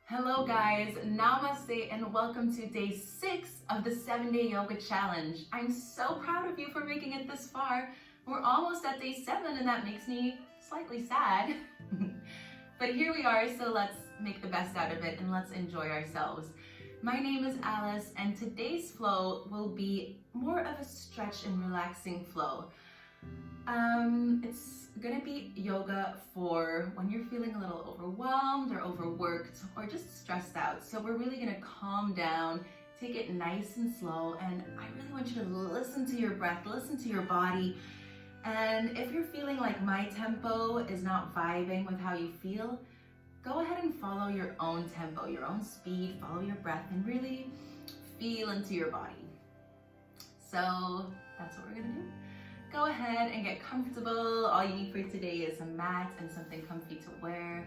Hello guys, namaste and welcome to day 6 of the 7-day yoga challenge. I'm so proud of you for making it this far. We're almost at day 7 and that makes me slightly sad. But here we are, so let's make the best out of it and let's enjoy ourselves. My name is Alice and today's flow will be more of a stretch and relaxing flow. It's gonna be yoga for when you're feeling a little overwhelmed or overworked or just stressed out. So we're really gonna calm down, take it nice and slow, and I really want you to listen to your breath, listen to your body. And if you're feeling like my tempo is not vibing with how you feel, go ahead and follow your own tempo, your own speed, follow your breath, and really feel into your body. So that's what we're gonna do. Go ahead and get comfortable. All you need for today is a mat and something comfy to wear.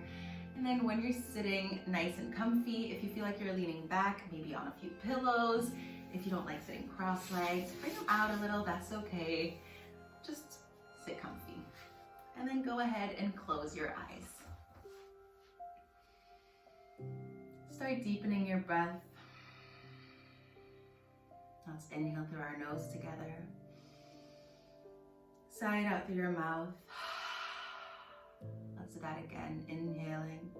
And then when you're sitting nice and comfy, if you feel like you're leaning back, maybe on a few pillows, if you don't like sitting cross-legged, bring them out a little, that's okay. Just sit comfy. And then go ahead and close your eyes. Start deepening your breath. Let's inhale through our nose together. Sigh it out through your mouth. Let's do that again. Inhaling.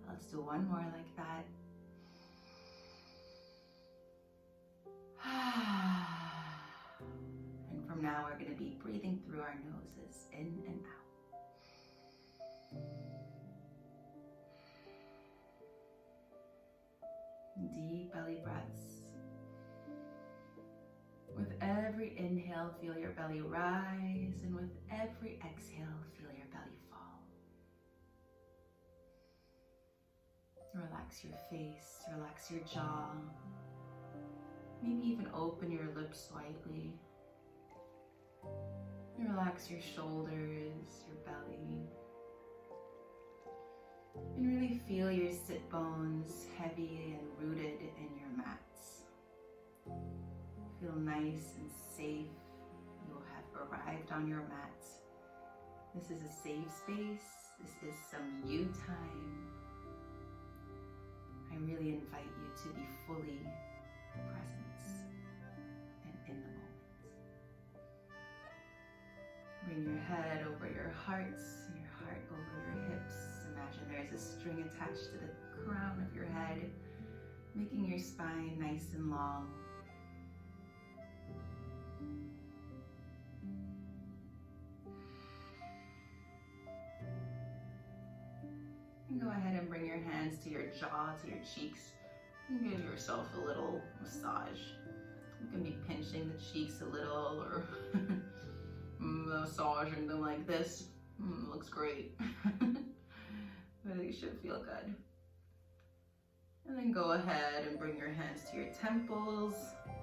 Let's do one more like that. And from now, we're going to be breathing through our noses, in and out. Deep belly breaths. With every inhale, feel your belly rise, and with every exhale, feel your belly fall. Relax your face, relax your jaw. Maybe even open your lips slightly. Relax your shoulders, your belly. And really feel your sit bones heavy and rooted in your mats. Feel nice and safe. You'll have arrived on your mat. This is a safe space. This is some you time. I really invite you to be fully present and in the moment. Bring your head over your heart, your heart over your hips. Imagine there's a string attached to the crown of your head, making your spine nice and long. And go ahead and bring your hands to your jaw, to your cheeks, and give yourself a little massage. You can be pinching the cheeks a little or massaging them like this. Looks great. But you should feel good. And then go ahead and bring your hands to your temples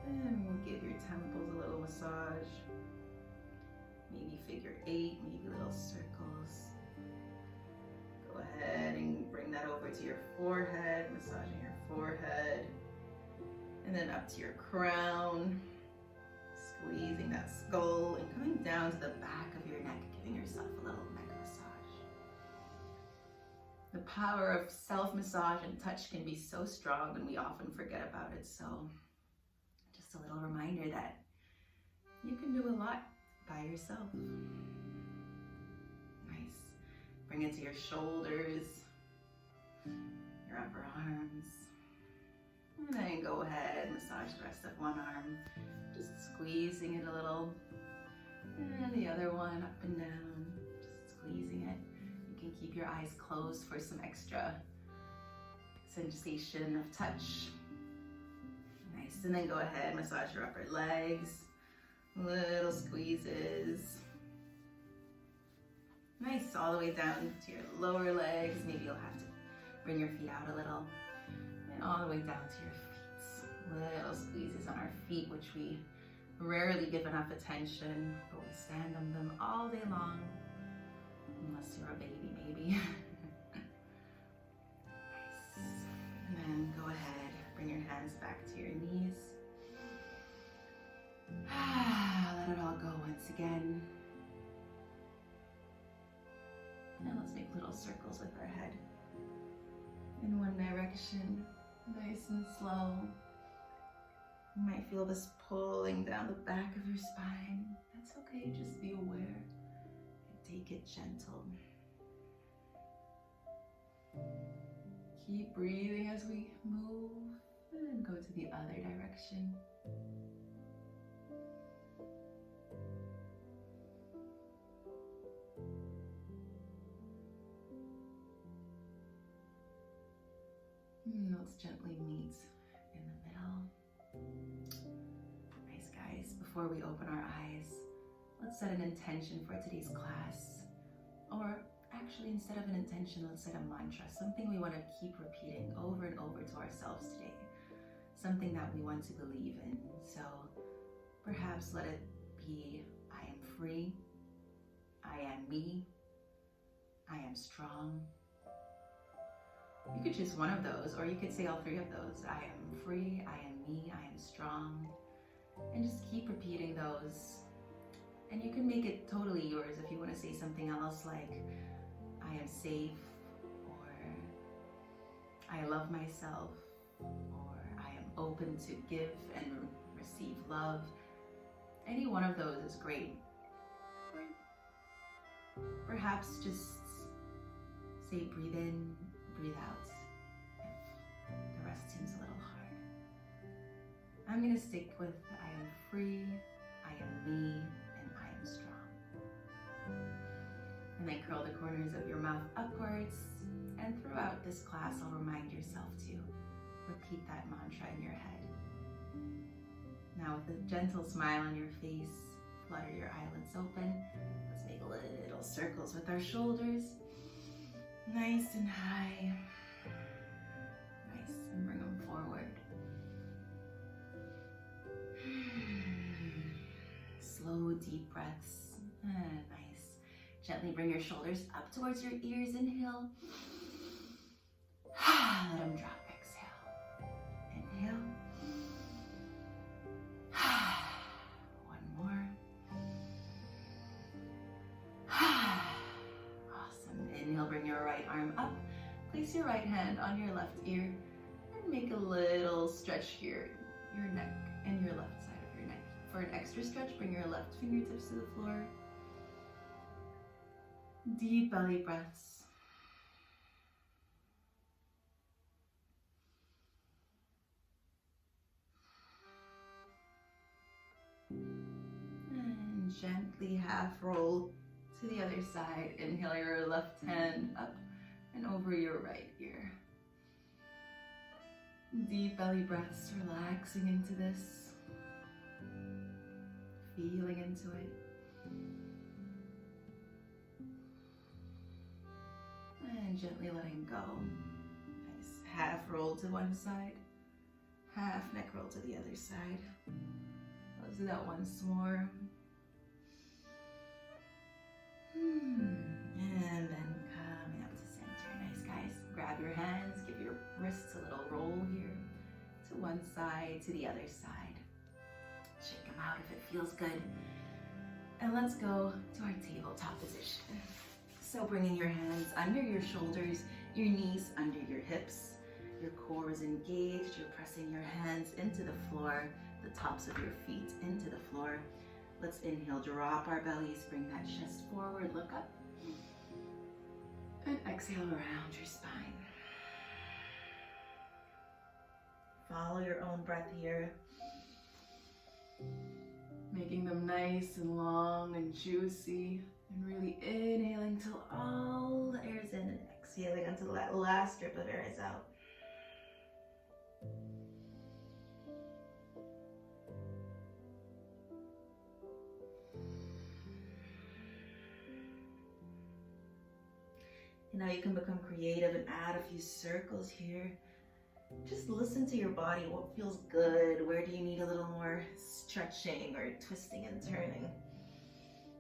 and give your temples a little massage. Maybe figure 8, maybe little circles. Go ahead and bring that over to your forehead, massaging your forehead. And then up to your crown, squeezing that skull and coming down to the back of your neck, giving yourself a little neck massage. The power of self-massage and touch can be so strong and we often forget about it. So just a little reminder that you can do a lot by yourself. Nice. Bring it to your shoulders, your upper arms. And then go ahead, massage the rest of one arm, just squeezing it a little. And the other one up and down, just squeezing it. You can keep your eyes closed for some extra sensation of touch. Nice, and then go ahead, massage your upper legs, little squeezes. Nice, all the way down to your lower legs. Maybe you'll have to bring your feet out a little. And all the way down to your feet. Little squeezes on our feet, which we rarely give enough attention, but we stand on them all day long. Unless you're a baby, maybe. Nice. And then go ahead, bring your hands back to your knees. Let it all go once again. little circles with our head. In one direction, nice and slow. You might feel this pulling down the back of your spine. That's okay, just be aware and take it gentle. Keep breathing as we move and go to the other direction. Let's gently meet in the middle. Nice, guys. Before we open our eyes, let's set an intention for today's class. Or actually, instead of an intention, let's set a mantra, something we want to keep repeating over and over to ourselves today. Something that we want to believe in. So perhaps let it be, I am free, I am me, I am strong. You could choose one of those, or you could say all three of those. I am free, I am me, I am strong. And just keep repeating those. And you can make it totally yours if you want to say something else like, I am safe, or I love myself, or I am open to give and receive love. Any one of those is great. Or perhaps just say breathe in, breathe out, if the rest seems a little hard. I'm going to stick with I am free, I am me, and I am strong. And then curl the corners of your mouth upwards. And throughout this class, I'll remind yourself to repeat that mantra in your head. Now with a gentle smile on your face, flutter your eyelids open. Let's make little circles with our shoulders. Nice and high. Nice, and bring them forward. Slow, deep breaths. Nice. Gently bring your shoulders up towards your ears. Inhale. Let them drop. Exhale. Inhale. One more. Awesome. Inhale, bring your right arm up. Place your right hand on your left ear and make a little stretch here, your neck and your left side of your neck. For an extra stretch, bring your left fingertips to the floor. Deep belly breaths. And gently half roll to the other side. Inhale your left hand up and over your right ear. Deep belly breaths, relaxing into this. Feeling into it. And gently letting go. Nice. Half roll to one side. Half neck roll to the other side. Let's do that once more. And then coming up to center. Nice, guys. Grab your hands, give your wrists a little roll here. To one side, to the other side. Shake them out if it feels good. And let's go to our tabletop position. So bringing your hands under your shoulders, your knees under your hips. Your core is engaged. You're pressing your hands into the floor, the tops of your feet into the floor. Let's inhale, drop our bellies, bring that chest forward, look up. And exhale around your spine. Follow your own breath here. Making them nice and long and juicy. And really inhaling till all the air is in and exhaling until that last drip of air is out. And now you can become creative and add a few circles here. Just listen to your body. What feels good? Where do you need a little more stretching or twisting and turning?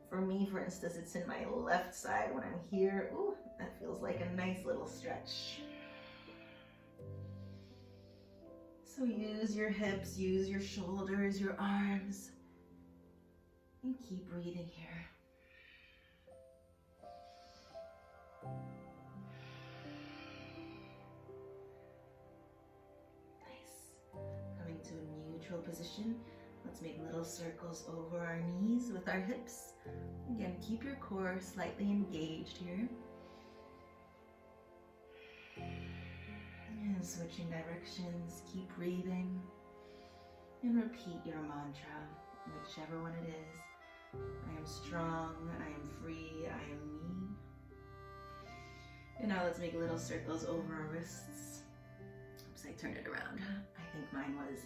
For me, for instance, it's in my left side. When I'm here, ooh, that feels like a nice little stretch. So use your hips, use your shoulders, your arms, and keep breathing here. position. Let's make little circles over our knees with our hips. Again, keep your core slightly engaged here. And switching directions, keep breathing. And repeat your mantra, whichever one it is. I am strong, I am free, I am me. And now let's make little circles over our wrists. Oops, I turned it around. I think mine was,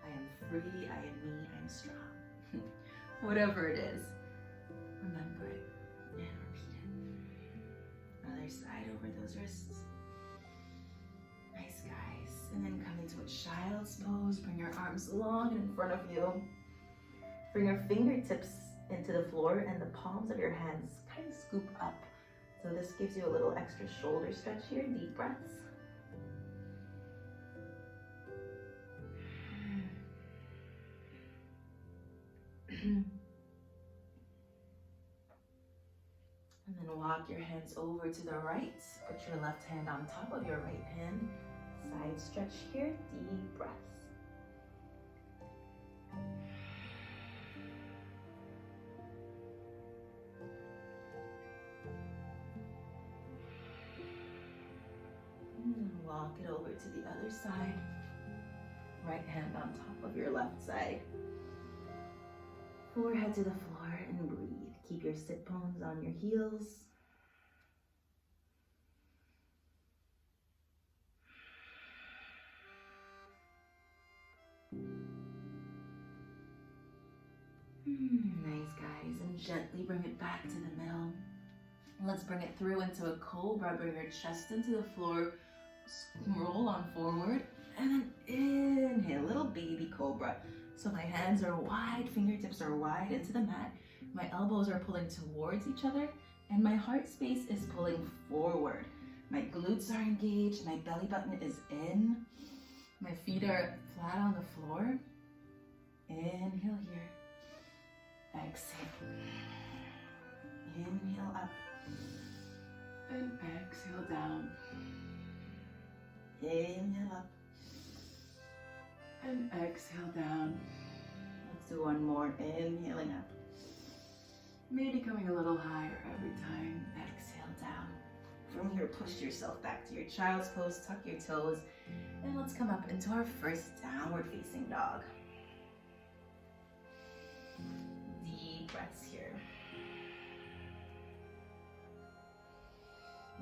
I am free, I am me, I am strong. Whatever it is, remember it and repeat it. Other side over those wrists. Nice, guys. And then come into a child's pose. Bring your arms long and in front of you. Bring your fingertips into the floor and the palms of your hands kind of scoop up. So this gives you a little extra shoulder stretch here. Deep breaths. And then walk your hands over to the right. Put your left hand on top of your right hand. Side stretch here. Deep breaths. And walk it over to the other side. Right hand on top of your left side. Forehead to the floor and breathe. Keep your sit bones on your heels. Nice, guys. And gently bring it back to the middle. Let's bring it through into a cobra. Bring your chest into the floor. Roll on forward. And then inhale, little baby cobra. So my hands are wide, fingertips are wide into the mat. My elbows are pulling towards each other, and my heart space is pulling forward. My glutes are engaged, my belly button is in. My feet are flat on the floor. Inhale here. Exhale. Inhale up. And exhale down. Inhale up. And exhale down. Let's do one more. Inhaling up. Maybe coming a little higher every time. Exhale down. From here, push yourself back to your child's pose. Tuck your toes. And let's come up into our first downward facing dog. Deep breaths here.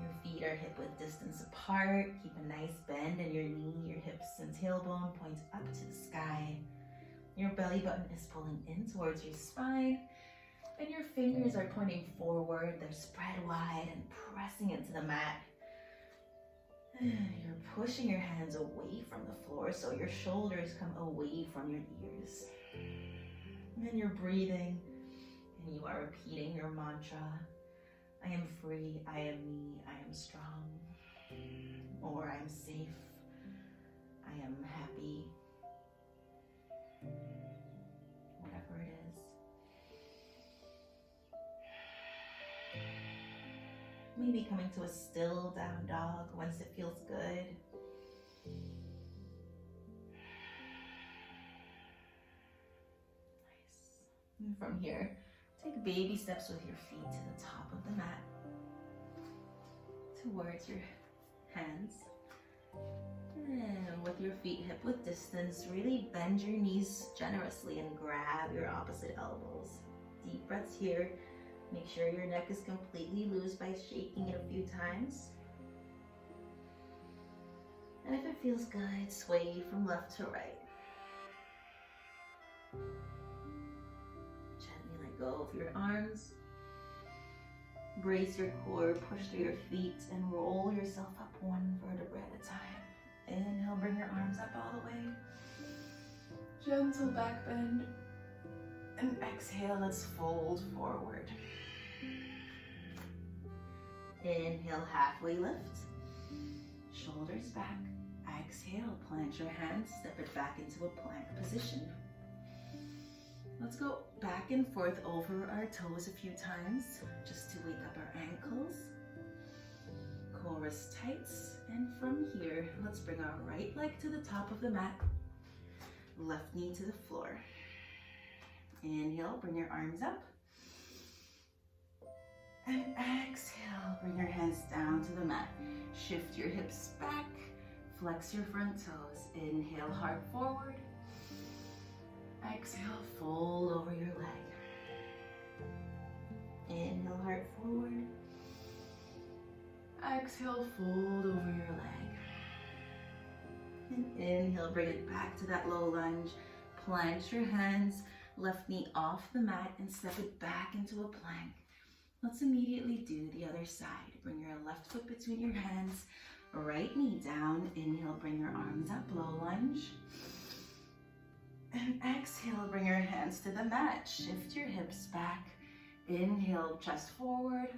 Your feet are hip width distance apart. Keep a nice bend in your knee. Your hips and tailbone point up to the sky. Your belly button is pulling in towards your spine. And your fingers are pointing forward. They're spread wide and pressing into the mat. You're pushing your hands away from the floor so your shoulders come away from your ears. And then you're breathing and you are repeating your mantra. I am free, I am me, I am strong, or I am safe, I am happy, whatever it is. Maybe coming to a still down dog once it feels good. Nice. And from here, take baby steps with your feet to the top of the mat, towards your hands. And with your feet hip width distance, really bend your knees generously and grab your opposite elbows. Deep breaths here. Make sure your neck is completely loose by shaking it a few times. And if it feels good, sway from left to right. Go of your arms. Brace your core, push through your feet, and roll yourself up one vertebra at a time. Inhale, bring your arms up all the way. Gentle back bend. And exhale, let's fold forward. Inhale, halfway lift. Shoulders back. Exhale, plant your hands, step it back into a plank position. Let's go back and forth over our toes a few times, just to wake up our ankles. Core wrist tights. And from here, let's bring our right leg to the top of the mat. left knee to the floor. Inhale, bring your arms up. And exhale, bring your hands down to the mat. Shift your hips back, flex your front toes. Inhale, heart forward. Exhale, fold over your leg. Inhale, heart forward. Exhale, fold over your leg. And inhale, bring it back to that low lunge. Plant your hands, left knee off the mat, and step it back into a plank. Let's immediately do the other side. Bring your left foot between your hands, right knee down. Inhale, bring your arms up, low lunge. And exhale, bring your hands to the mat. Shift your hips back. Inhale, chest forward.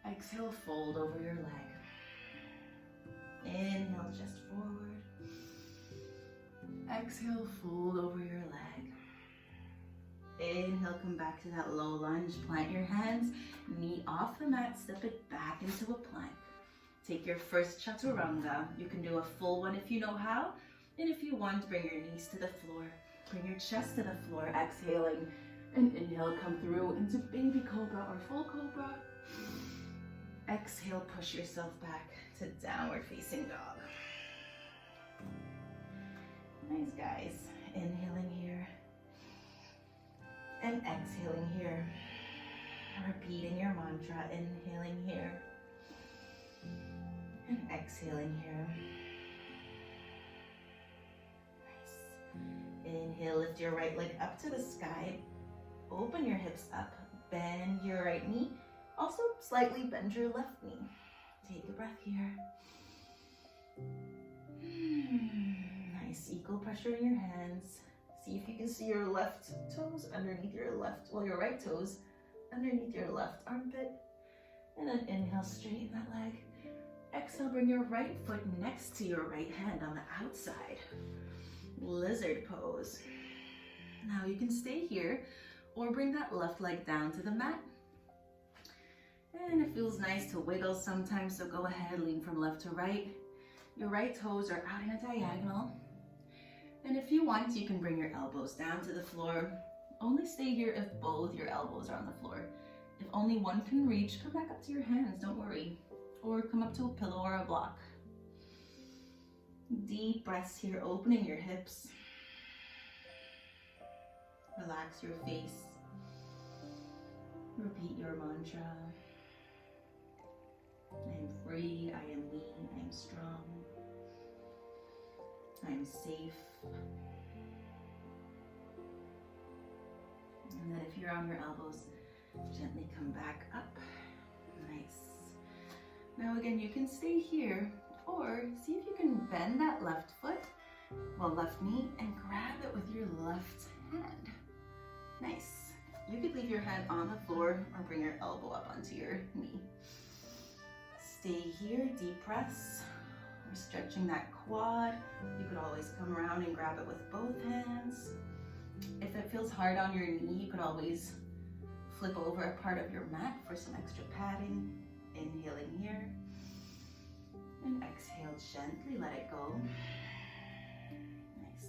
Exhale, fold over your leg. Inhale, chest forward. Exhale, fold over your leg. Inhale, come back to that low lunge. Plant your hands, knee off the mat, step it back into a plank. Take your first chaturanga. You can do a full one if you know how. And if you want, bring your knees to the floor. Bring your chest to the floor, exhaling. And inhale, come through into baby cobra or full cobra. Exhale, push yourself back to downward facing dog. Nice, guys. Inhaling here. And exhaling here. Repeating your mantra. Inhaling here. And exhaling here. Inhale, lift your right leg up to the sky. Open your hips up. Bend your right knee. Also, slightly bend your left knee. Take a breath here. Nice, equal pressure in your hands. See if you can see your left toes underneath your your right toes underneath your left armpit. And then inhale, straighten that leg. Exhale, bring your right foot next to your right hand on the outside. Lizard pose. Now you can stay here or bring that left leg down to the mat. And it feels nice to wiggle sometimes, so go ahead, lean from left to right. Your right toes are out in a diagonal. And if you want, you can bring your elbows down to the floor. Only stay here if both your elbows are on the floor. If only one can reach, come back up to your hands, don't worry. Or come up to a pillow or a block. Deep breaths here, opening your hips. Relax your face. Repeat your mantra. I am free, I am me, I am strong. I am safe. And then if you're on your elbows, gently come back up. Nice. Now again, you can stay here or see if you can bend that left foot, left knee, and grab it with your left hand. Nice. You could leave your hand on the floor or bring your elbow up onto your knee. Stay here, deep breaths. We're stretching that quad. You could always come around and grab it with both hands. If it feels hard on your knee, you could always flip over a part of your mat for some extra padding. Inhaling here. And exhale, gently let it go. Nice.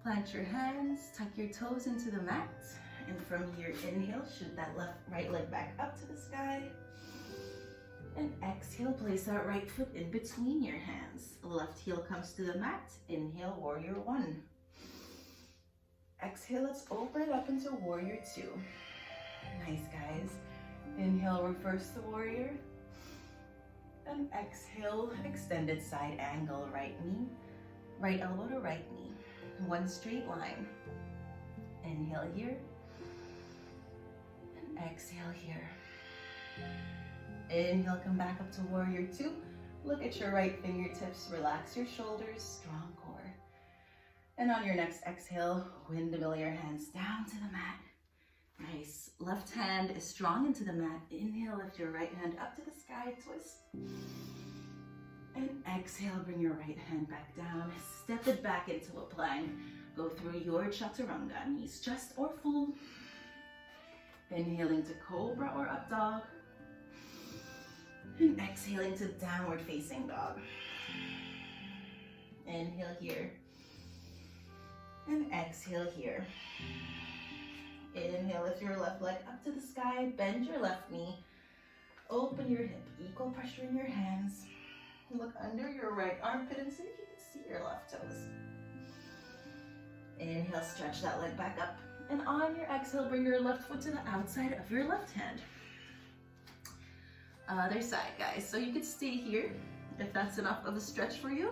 Plant your hands, tuck your toes into the mat. And from here, inhale, shoot that right leg back up to the sky. And exhale, place that right foot in between your hands. Left heel comes to the mat. Inhale, warrior one. Exhale, let's open it up into warrior two. Nice, guys. Inhale, reverse the warrior. And exhale, extended side angle, right knee, right elbow to right knee. One straight line. Inhale here. And exhale here. Inhale, come back up to warrior two. Look at your right fingertips, relax your shoulders, strong core. And on your next exhale, windmill your hands down to the mat. Nice. Left hand is strong into the mat. Inhale, lift your right hand up to the sky, twist. And exhale, bring your right hand back down. Step it back into a plank. Go through your chaturanga, knees just or full. Inhaling to cobra or up dog. And exhaling to downward facing dog. Inhale here. And exhale here. Inhale, lift your left leg up to the sky, bend your left knee, open your hip, equal pressure in your hands. Look under your right armpit and see if you can see your left toes. Inhale, stretch that leg back up. And on your exhale, bring your left foot to the outside of your left hand. Other side, guys. So you could stay here if that's enough of a stretch for you,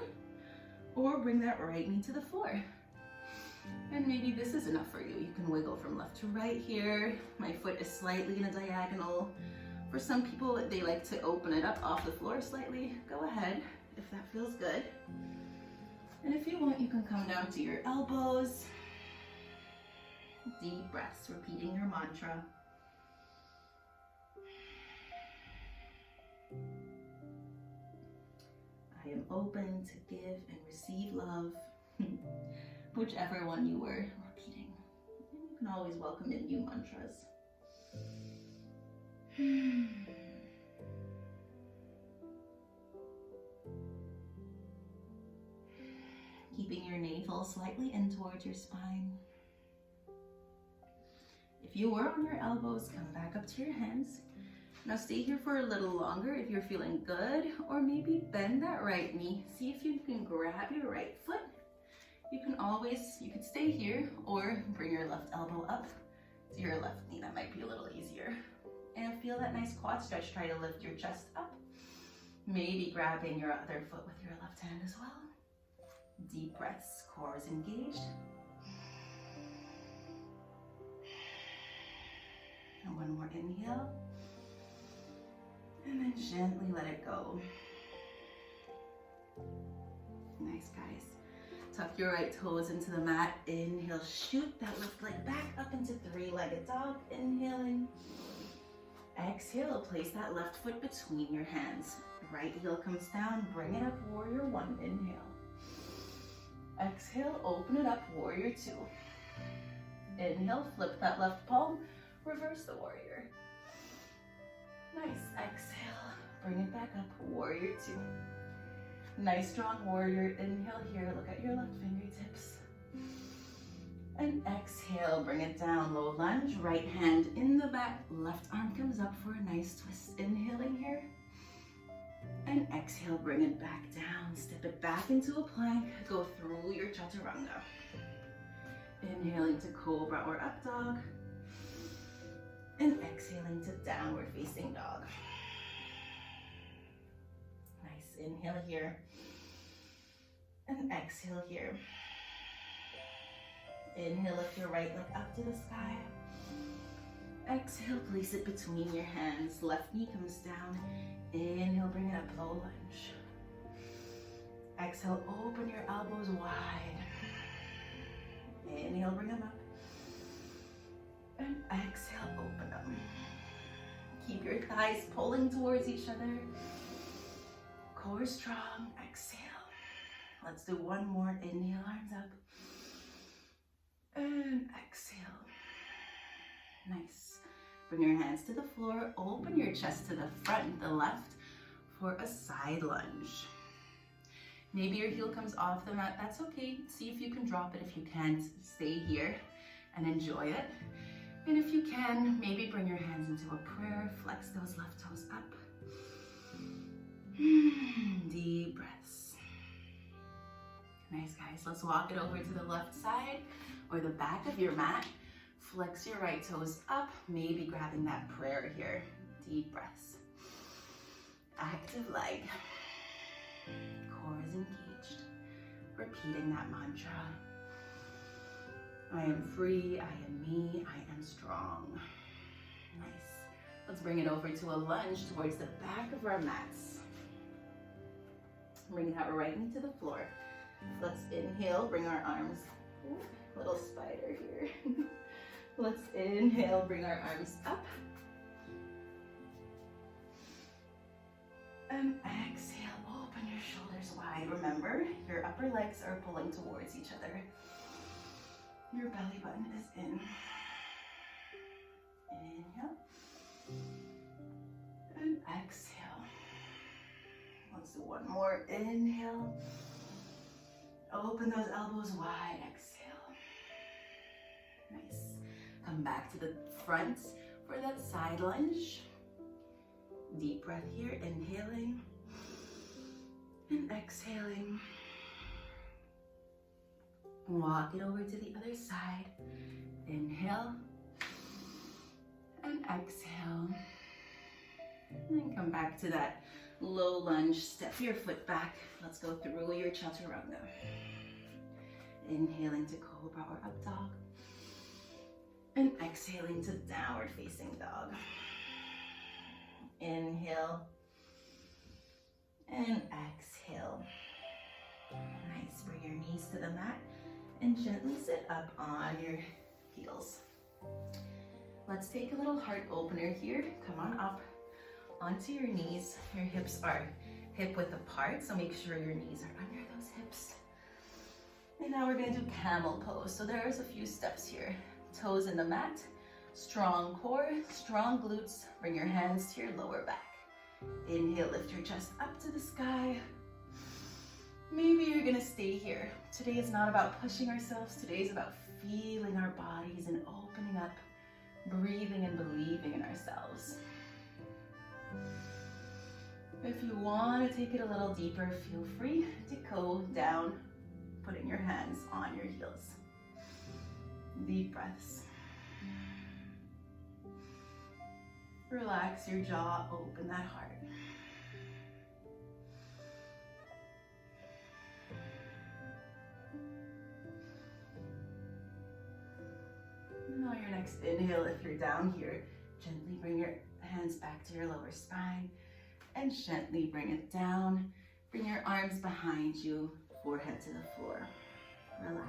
or bring that right knee to the floor. And maybe this is enough for you. You can wiggle from left to right here. My foot is slightly in a diagonal. For some people, they like to open it up off the floor slightly. Go ahead if that feels good. And if you want, you can come down to your elbows. Deep breaths, repeating your mantra. I am open to give and receive love. Whichever one you were repeating. And you can always welcome in new mantras. Keeping your navel slightly in towards your spine. If you were on your elbows, come back up to your hands. Now stay here for a little longer if you're feeling good, or maybe bend that right knee. See if you can grab your right foot. You could stay here or bring your left elbow up to your left knee. That might be a little easier. And feel that nice quad stretch. Try to lift your chest up. Maybe grabbing your other foot with your left hand as well. Deep breaths, core is engaged. And one more inhale. And then gently let it go. Nice, guys. Tuck your right toes into the mat. Inhale, shoot that left leg back up into three-legged dog. Inhaling. Exhale, place that left foot between your hands. Right heel comes down, bring it up, warrior one. Inhale. Exhale, open it up, warrior two. Inhale, flip that left palm, reverse the warrior. Nice, exhale, bring it back up, warrior two. Nice strong warrior, inhale here, look at your left fingertips. And exhale, bring it down, low lunge, right hand in the back, left arm comes up for a nice twist. Inhaling here. And exhale, bring it back down, step it back into a plank, go through your chaturanga. Inhaling to cobra or up dog. And exhaling to downward facing dog. Nice, inhale here. And exhale here. Inhale, lift your right leg up to the sky. Exhale, place it between your hands. Left knee comes down. Inhale, bring it up, low lunge. Exhale, open your elbows wide. Inhale, bring them up. And exhale, open them. Keep your thighs pulling towards each other. Core strong, exhale. Let's do one more. Inhale, arms up. And exhale. Nice. Bring your hands to the floor. Open your chest to the front, the left, for a side lunge. Maybe your heel comes off the mat. That's okay. See if you can drop it. If you can't, stay here and enjoy it. And if you can, maybe bring your hands into a prayer. Flex those left toes up. Deep breaths. Nice, guys. Let's walk it over to the left side or the back of your mat. Flex your right toes up, maybe grabbing that prayer here. Deep breaths. Active leg. Core is engaged. Repeating that mantra. I am free, I am me, I am strong. Nice. Let's bring it over to a lunge towards the back of our mats. Bring that right knee to the floor. Let's inhale, bring our arms. Ooh, little spider here. Let's inhale, bring our arms up. And exhale, open your shoulders wide. Remember, your upper legs are pulling towards each other. Your belly button is in. Inhale. And exhale. Let's do one more. Inhale. Open those elbows wide. Exhale. come back to the front for that side lunge. Deep breath here, inhaling and exhaling. Walk it over to the other side. Inhale and exhale. And come back to that low lunge. Step your foot back. Let's go through your chaturanga. Inhaling to cobra or up dog. And exhaling to downward facing dog. Inhale and exhale. Nice. Bring your knees to the mat and gently sit up on your heels. Let's take a little heart opener here. Come on up onto your knees. Your hips are hip width apart, so make sure your knees are under those hips. And now we're gonna do camel pose. So there's a few steps here. Toes in the mat, strong core, strong glutes. Bring your hands to your lower back. Inhale, lift your chest up to the sky. Maybe you're gonna stay here. Today is not about pushing ourselves. Today is about feeling our bodies and opening up, breathing and believing in ourselves. If you want to take it a little deeper, feel free to go down, putting your hands on your heels. Deep breaths. Relax your jaw, open that heart. And on your next inhale, if you're down here, gently bring your hands back to your lower spine and gently bring it down. Bring your arms behind you, forehead to the floor. Relax.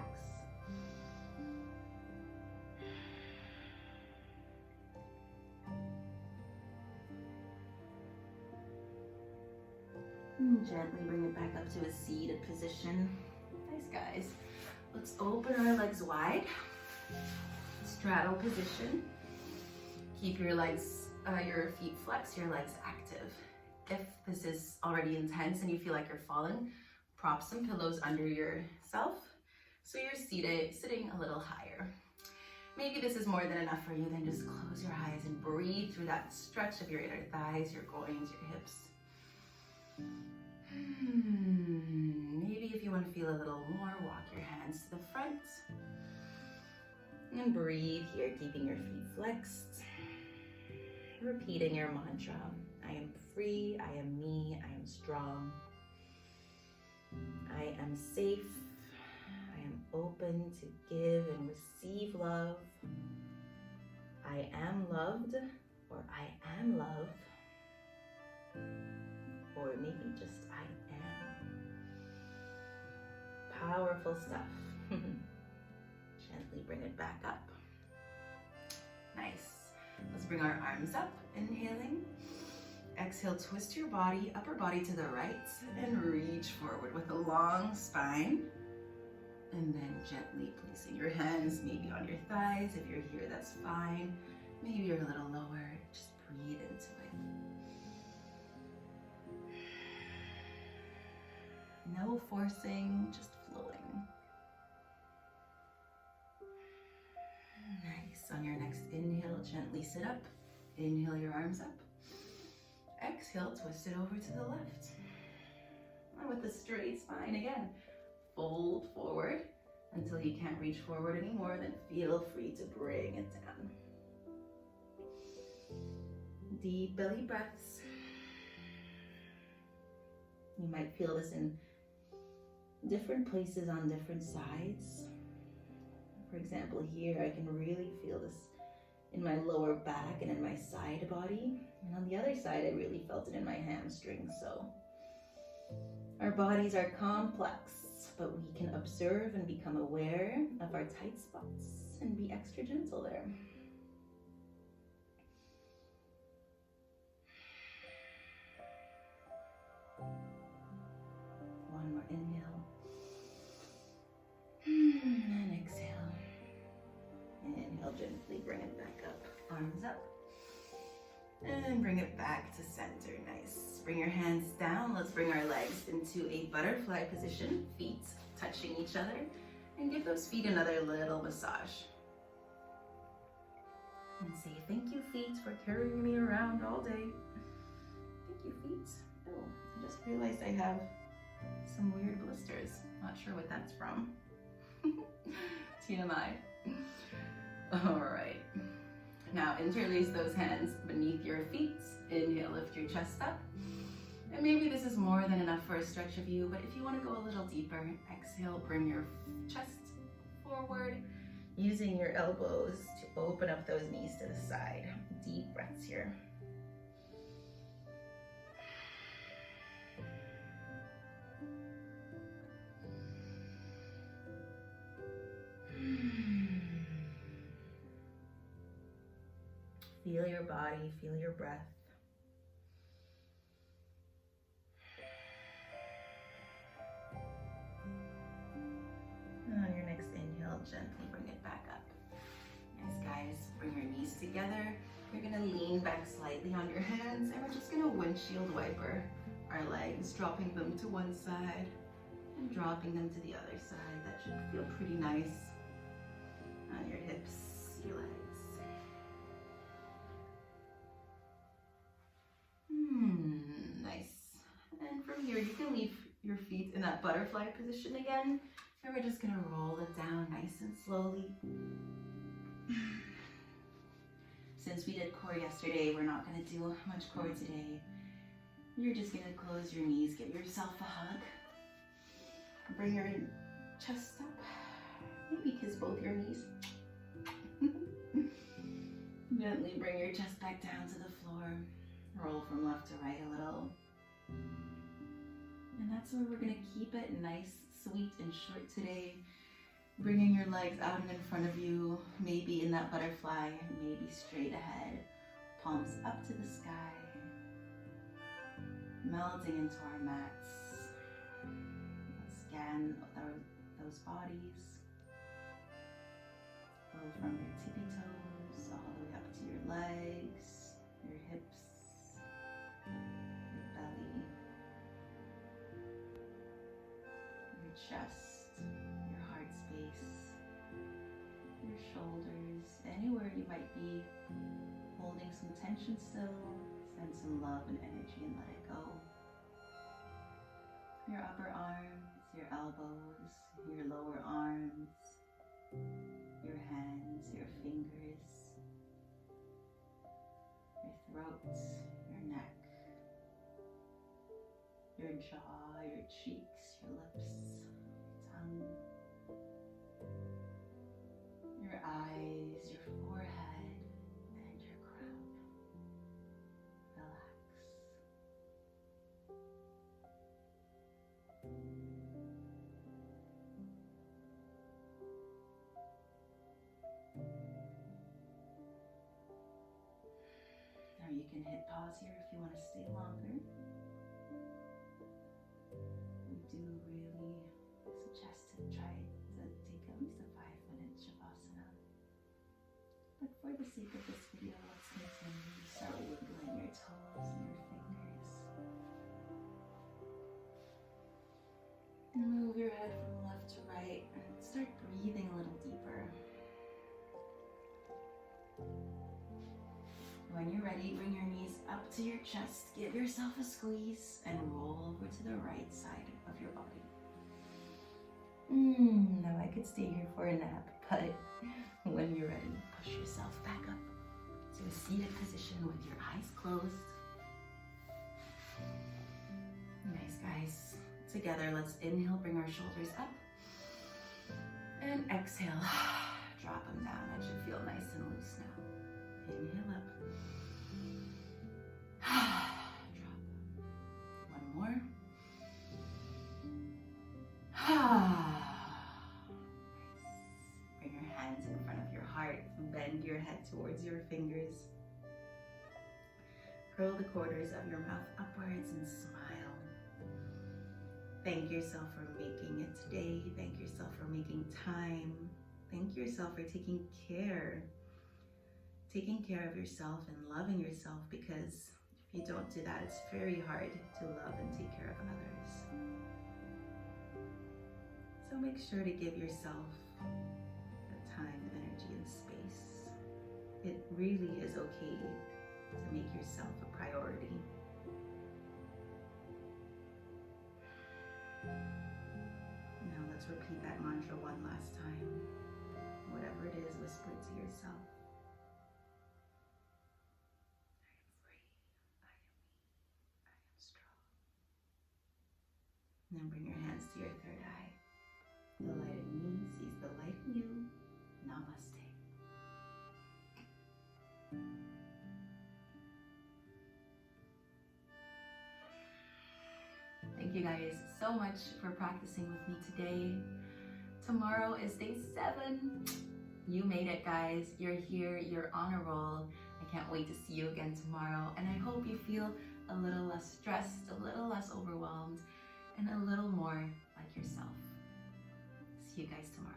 And gently bring it back up to a seated position. Nice, guys. Let's open our legs wide. Straddle position. Keep your legs, your feet flexed, your legs active. If this is already intense and you feel like you're falling, prop some pillows under yourself so you're sitting a little higher. Maybe this is more than enough for you, then just close your eyes and breathe through that stretch of your inner thighs, your groins, your hips. Maybe if you want to feel a little more, walk your hands to the front. And breathe here, keeping your feet flexed. Repeating your mantra. I am free, I am me, I am strong. I am safe. I am open to give and receive love. I am loved, or I am love. Or maybe just I am. Powerful stuff. Gently bring it back up. Nice. Let's bring our arms up, inhaling. Exhale, twist your body, upper body to the right, and reach forward with a long spine. And then gently placing your hands maybe on your thighs. If you're here, that's fine. Maybe you're a little lower. Just breathe into it. No forcing, just flowing. Nice. On your next inhale, gently sit up. Inhale your arms up. Exhale, twist it over to the left. And with a straight spine again, fold forward until you can't reach forward anymore, then feel free to bring it down. Deep belly breaths. You might feel this in different places on different sides. For example, here I can really feel this in my lower back and in my side body. And on the other side, I really felt it in my hamstrings. So our bodies are complex, but we can observe and become aware of our tight spots and be extra gentle there. One more inhale. And exhale. Inhale, gently bring it back up. Arms up. And bring it back to center. Nice. Bring your hands down. Let's bring our legs into a butterfly position. Feet touching each other. And give those feet another little massage. And say, thank you, feet, for carrying me around all day. Thank you, feet. Oh, I just realized I have some weird blisters. Not sure what that's from. TMI. All right. Now interlace those hands beneath your feet. Inhale, lift your chest up. And maybe this is more than enough for a stretch of you, but if you want to go a little deeper, exhale, bring your chest forward, using your elbows to open up those knees to the side. Deep breaths here. Feel your body, feel your breath. And on your next inhale, gently bring it back up. Nice, guys. Bring your knees together. You're gonna lean back slightly on your hands, and we're just gonna windshield wiper our legs, dropping them to one side and dropping them to the other side. That should feel pretty nice on your hips, your legs. Nice. And from here, you can leave your feet in that butterfly position again. And we're just gonna roll it down nice and slowly. Since we did core yesterday, we're not gonna do much core today. You're just gonna close your knees, give yourself a hug. Bring your chest up. Maybe kiss both your knees. Gently bring your chest back down to the floor. Roll from left to right a little. And that's where we're gonna keep it nice, sweet, and short today. Bringing your legs out and in front of you, maybe in that butterfly, maybe straight ahead. Palms up to the sky. Melting into our mats. Let's scan those bodies. Go from your tippy toes all the way up to your legs, your hips, your belly, your chest, your heart space, your shoulders, anywhere you might be holding some tension still. Send some love and energy and let it go. Your upper arms, your elbows, your lower arms, your hands, your fingers, your throat, your neck, your jaw, your cheeks, your lips, your tongue, your eyes, your forehead, and your crown. Relax. Now you can hit pause here if you want to stay longer. We do really suggest to try to take at least a 5-minute Shavasana. But for the sake of this video, let's continue. Start wiggling your toes and your fingers. Move your head from left to right and start breathing a little deeper. When you're ready, bring your knees up to your chest, give yourself a squeeze, and roll over to the right side of your body. Now I could stay here for a nap, but when you're ready, push yourself back up to a seated position with your eyes closed. Nice, guys. Together, let's inhale, bring our shoulders up, and exhale, drop them down. That should feel nice and loose now. Inhale up. Drop. One more. Bring your hands in front of your heart. Bend your head towards your fingers. Curl the corners of your mouth upwards and smile. Thank yourself for making it today. Thank yourself for making time. Thank yourself for taking care of yourself and loving yourself, because if you don't do that, it's very hard to love and take care of others. So make sure to give yourself the time, energy, and space. it really is okay to make yourself a priority. Now let's repeat that mantra one last time. Whatever it is, whisper it to yourself. I am free. I am me. I am strong. And then bring your hands to your third eye. The light in me sees the light in you. Namaste. Thank you guys so much for practicing with me today. Tomorrow is day 7. You made it, guys. You're here. You're on a roll. I can't wait to see you again tomorrow. And I hope you feel a little less stressed, a little less overwhelmed, and a little more like yourself. See you guys tomorrow.